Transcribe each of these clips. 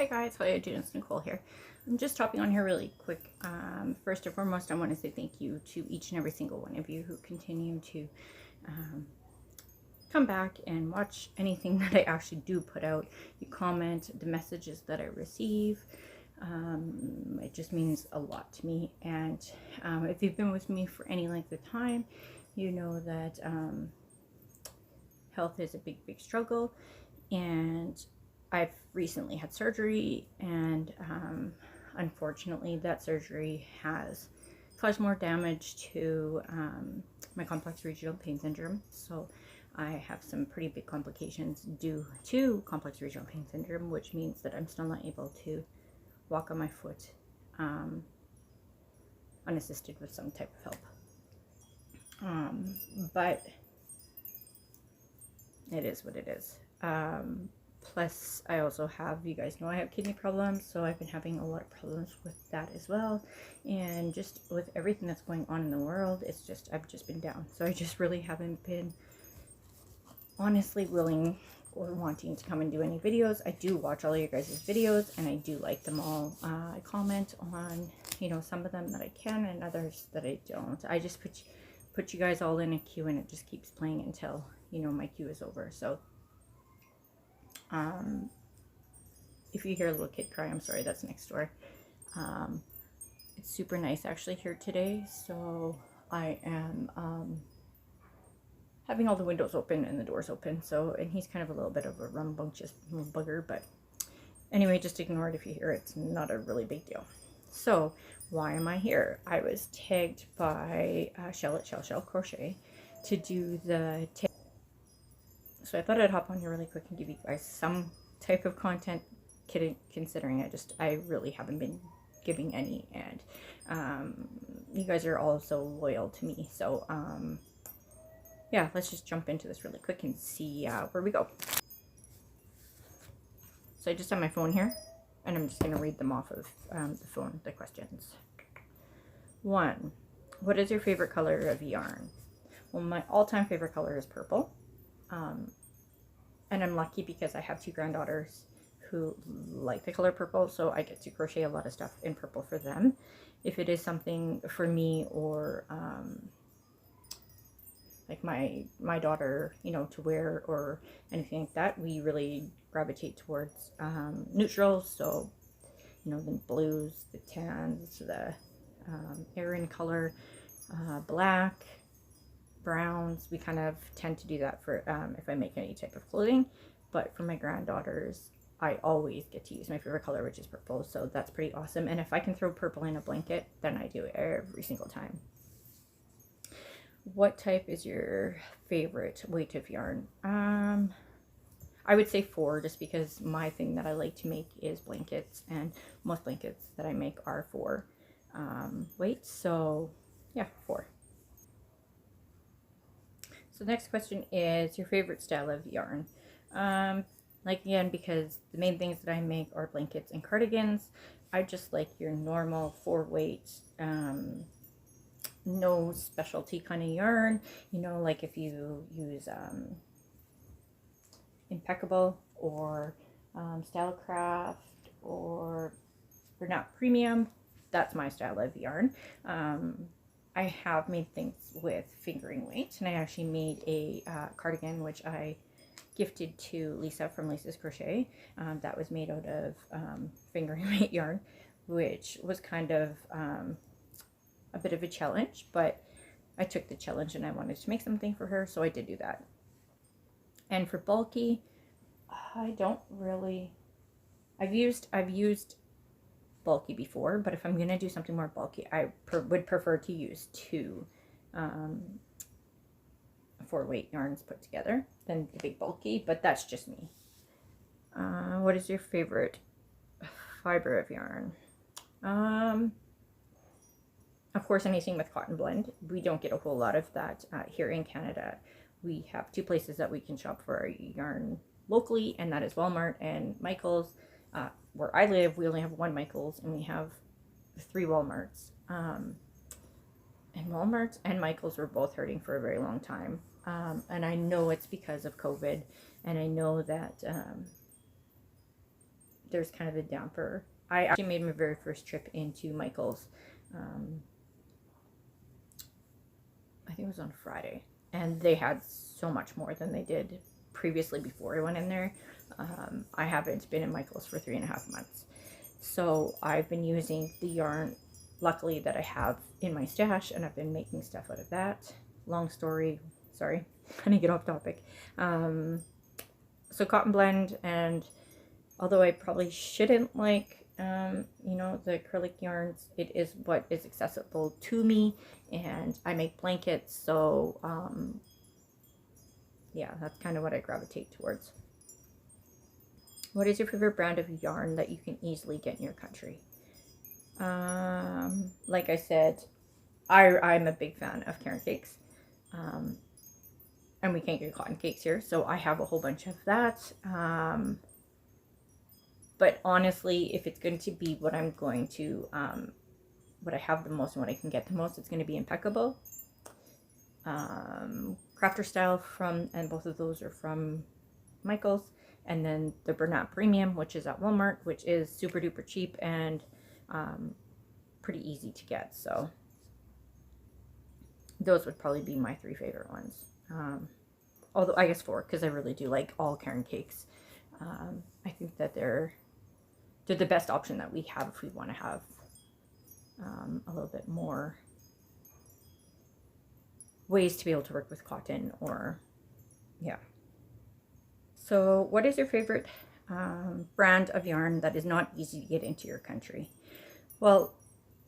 Hi guys, how are you doing? It's Nicole here. I'm just hopping on here really quick. First and foremost, I want to say thank you to each and every single one of you who continue to come back and watch anything that I actually do put out. You comment, the messages that I receive. It just means a lot to me. And if you've been with me for any length of time, you know that health is a big struggle. And I've recently had surgery, and unfortunately that surgery has caused more damage to my complex regional pain syndrome. So I have some pretty big complications due to complex regional pain syndrome, which means that I'm still not able to walk on my foot unassisted with some type of help. But it is what it is. Plus, I also have, you guys know I have kidney problems, so I've been having a lot of problems with that as well. And just with everything that's going on in the world, it's just, I've just been down. So I just really haven't been honestly willing or wanting to come and do any videos. I do watch all of your guys' videos, and I do like them all. I comment on, you know, some of them that I can and others that I don't. I just put you guys all in a queue, and it just keeps playing until, you know, my queue is over. So if you hear a little kid cry, I'm sorry, that's next door. It's super nice actually here today, so I am having all the windows open and the doors open. So, and he's kind of a little bit of a rambunctious little bugger, but anyway, just ignore it if you hear it. It's not a really big deal. So why am I here? I was tagged by Chelle at Chelle Crochet to do the tag. So I thought I'd hop on here really quick and give you guys some type of content, considering I really haven't been giving any, and you guys are all so loyal to me. So yeah, let's just jump into this really quick and see where we go. So I just have my phone here, and I'm just going to read them off of the phone, the questions. 1, what is your favorite color of yarn? Well, my all-time favorite color is purple. And I'm lucky because I have 2 granddaughters who like the color purple, so I get to crochet a lot of stuff in purple for them. If it is something for me or like my daughter, you know, to wear or anything like that, we really gravitate towards neutrals. So, you know, the blues, the tans, the Aran color, black, browns. We kind of tend to do that for if I make any type of clothing. But for my granddaughters, I always get to use my favorite color, which is purple. So that's pretty awesome. And if I can throw purple in a blanket, then I do it every single time. What type is your favorite weight of yarn? I would say 4, just because my thing that I like to make is blankets, and most blankets that I make are 4 weights. So yeah, 4. So the next question is your favorite style of yarn. Like, again, because the main things that I make are blankets and cardigans, I just like your normal 4 weight, no specialty kind of yarn. You know, like if you use Impeccable or Stylecraft or not premium, that's my style of yarn. I have made things with fingering weight, and I actually made a cardigan which I gifted to Lisa from Lisa's Crochet. That was made out of fingering weight yarn, which was kind of a bit of a challenge, but I took the challenge and I wanted to make something for her, so I did do that. And for bulky, I don't really, I've used bulky before, but if I'm gonna do something more bulky, I would prefer to use 2 4 weight yarns put together than the big bulky, but that's just me. What is your favorite fiber of yarn? Of course, anything with cotton blend. We don't get a whole lot of that here in Canada. We have 2 places that we can shop for our yarn locally, and that is Walmart and Michael's. Where I live, we only have 1 Michael's, and we have 3 Walmarts. And Walmarts and Michael's were both hurting for a very long time. And I know it's because of COVID, and I know that there's kind of a damper. I actually made my very first trip into Michael's, I think it was on Friday, and they had so much more than they did previously before I went in there. I haven't been in Michael's for 3.5 months, so I've been using the yarn, luckily, that I have in my stash, and I've been making stuff out of that. Long story, sorry, kind of get off topic. So cotton blend, and although I probably shouldn't like, you know, the acrylic yarns, it is what is accessible to me, and I make blankets, so yeah, that's kind of what I gravitate towards. What is your favorite brand of yarn that you can easily get in your country? Like I said, I'm a big fan of carrot cakes. And we can't get cotton cakes here, so I have a whole bunch of that. But honestly, if it's going to be what I'm going to, what I have the most and what I can get the most, it's going to be Impeccable. Crafter Style and both of those are from Michael's. And then the Bernat Premium, which is at Walmart, which is super duper cheap and pretty easy to get. So those would probably be my 3 favorite ones. Although I guess 4, because I really do like all Cairn cakes. I think that they're the best option that we have if we want to have a little bit more ways to be able to work with cotton, or yeah. So what is your favorite brand of yarn that is not easy to get into your country? Well,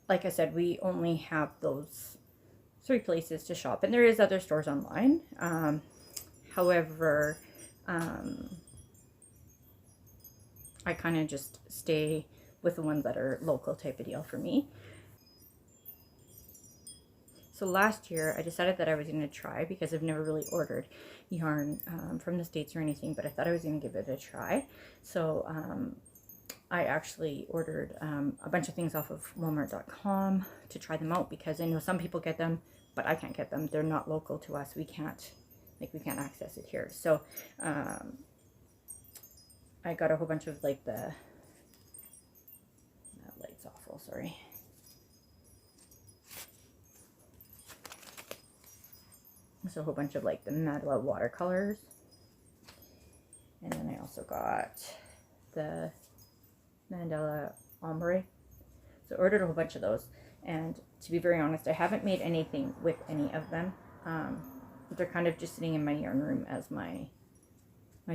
like I said, we only have those 3 places to shop, and there is other stores online. However, I kind of just stay with the ones that are local type of deal for me. So last year I decided that I was going to try, because I've never really ordered yarn from the States or anything, but I thought I was going to give it a try. So I actually ordered a bunch of things off of Walmart.com to try them out, because I know some people get them, but I can't get them. They're not local to us. We can't access it here. So I got a whole bunch of like that light's awful, sorry. So a whole bunch of like the Mandala watercolors. And then I also got the Mandala ombre. So I ordered a whole bunch of those. And to be very honest, I haven't made anything with any of them. They're kind of just sitting in my yarn room as my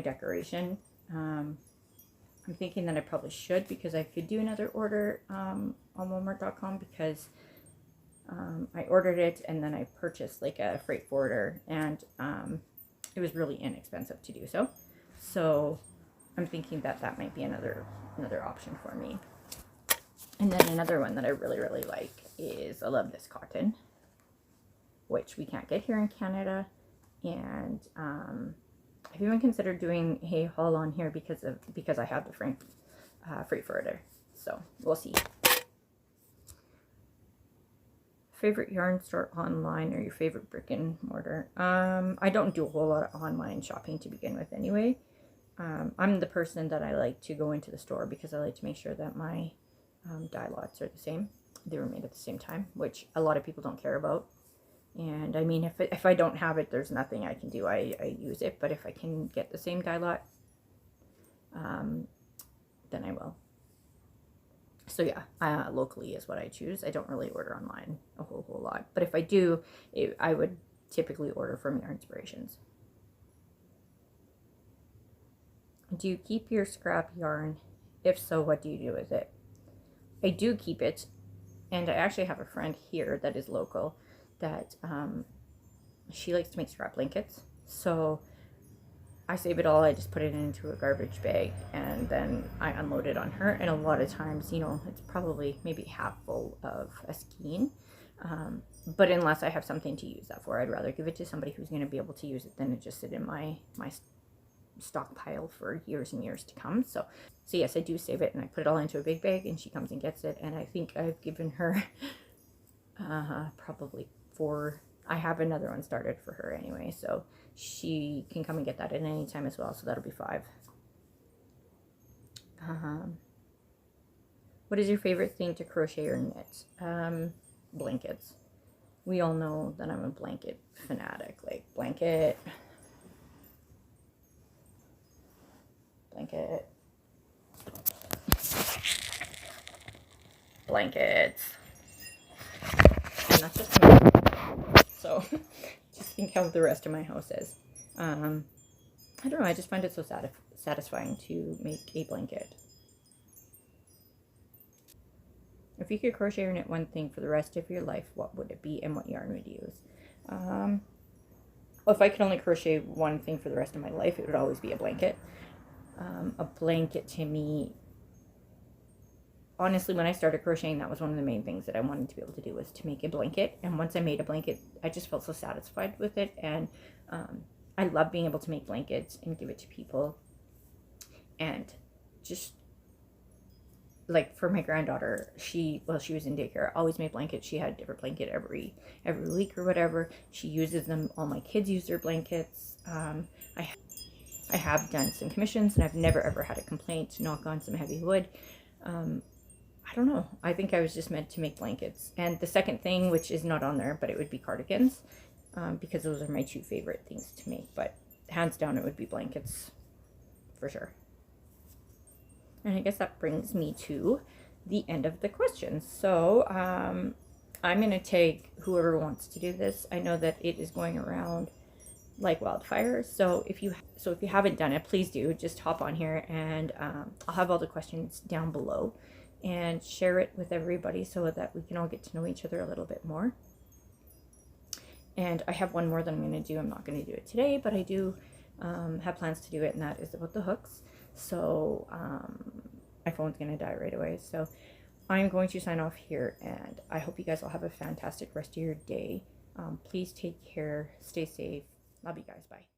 decoration. I'm thinking that I probably should, because I could do another order on Walmart.com, because I ordered it and then I purchased like a freight forwarder, and it was really inexpensive to do so. So I'm thinking that that might be another option for me. And then another one that I really, really like is, I love this cotton, which we can't get here in Canada. And I've even considered doing a haul on here because I have the freight forwarder. So we'll see. Favorite yarn store online, or your favorite brick and mortar? I don't do a whole lot of online shopping to begin with anyway. I'm the person that I like to go into the store, because I like to make sure that my dye lots are the same. They were made at the same time, which a lot of people don't care about. And I mean, if I don't have it, there's nothing I can do. I use it, but if I can get the same dye lot, then I will. So yeah, locally is what I choose. I don't really order online a whole lot. But if I do, I would typically order from Yarn Inspirations. Do you keep your scrap yarn? If so, what do you do with it? I do keep it. And I actually have a friend here that is local that she likes to make scrap blankets. So I save it all. I just put it into a garbage bag, and then I unload it on her. And a lot of times, you know, it's probably maybe half full of a skein. But unless I have something to use that for, I'd rather give it to somebody who's going to be able to use it than it just sit in my stockpile for years and years to come. So yes, I do save it, and I put it all into a big bag, and she comes and gets it. And I think I've given her probably 4. I have another one started for her anyway, so she can come and get that at any time as well. So that'll be 5. What is your favorite thing to crochet or knit? Blankets. We all know that I'm a blanket fanatic. Like blankets. And that's just me. So just think how the rest of my house is. I don't know, I just find it so satisfying to make a blanket. If you could crochet or knit one thing for the rest of your life, what would it be and what yarn would you use? Well, if I could only crochet one thing for the rest of my life, it would always be a blanket. A blanket to me, honestly, when I started crocheting, that was one of the main things that I wanted to be able to do, was to make a blanket. And once I made a blanket, I just felt so satisfied with it. And I love being able to make blankets and give it to people. And just like for my granddaughter, she was in daycare, always made blankets. She had a different blanket every week or whatever. She uses them. All my kids use their blankets. I have done some commissions and I've never ever had a complaint, knock on some heavy wood. I don't know. I think I was just meant to make blankets. And the second thing, which is not on there, but it would be cardigans, because those are my two favorite things to make. But hands down, it would be blankets for sure. And I guess that brings me to the end of the questions. So I'm going to take whoever wants to do this. I know that it is going around like wildfire. So if you haven't done it, please do. Just hop on here and I'll have all the questions down below and share it with everybody so that we can all get to know each other a little bit more. And I have one more that I'm going to do. I'm not going to do it today, but I do have plans to do it, and that is about the hooks. So my phone's going to die right away. So I'm going to sign off here, and I hope you guys all have a fantastic rest of your day. Please take care, stay safe. Love you guys. Bye.